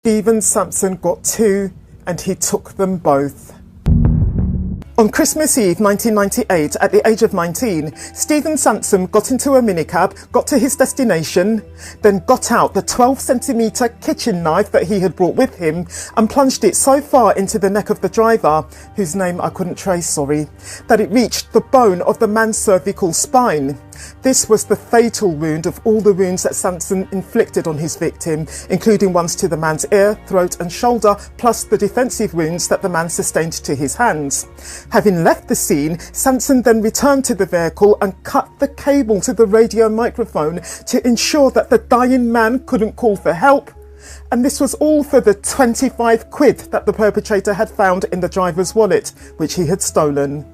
Stephen Sansom got two, and he took them both. On Christmas Eve 1998, at the age of 19, Stephen Sansom got into a minicab, got to his destination, then got out the 12-centimetre kitchen knife that he had brought with him and plunged it so far into the neck of the driver, whose name I couldn't trace, that it reached the bone of the man's cervical spine. This was the fatal wound of all the wounds that Sansom inflicted on his victim, including ones to the man's ear, throat and shoulder, plus the defensive wounds that the man sustained to his hands. Having left the scene, Sansom then returned to the vehicle and cut the cable to the radio microphone to ensure that the dying man couldn't call for help. And this was all for the 25 quid that the perpetrator had found in the driver's wallet, which he had stolen.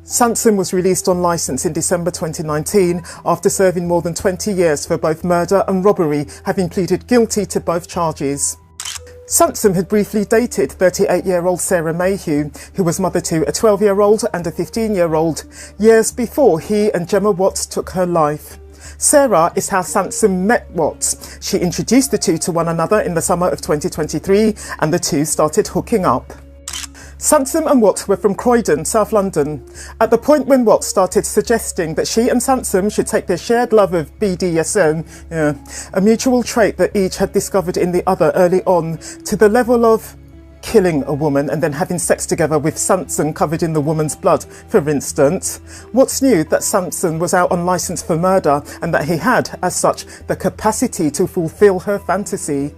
Sansom was released on licence in December 2019 after serving more than 20 years for both murder and robbery, having pleaded guilty to both charges. Sansom had briefly dated 38-year-old Sarah Mayhew, who was mother to a 12-year-old and a 15-year-old, years before he and Gemma Watts took her life. Sarah is how Sansom met Watts. She introduced the two to one another in the summer of 2023, and the two started hooking up. Sansom and Watts were from Croydon, South London. At the point when Watts started suggesting that she and Sansom should take their shared love of BDSM, a mutual trait that each had discovered in the other early on, to the level of killing a woman and then having sex together with Sansom covered in the woman's blood, for instance, Watts knew that Sansom was out on licence for murder and that he had, as such, the capacity to fulfil her fantasy.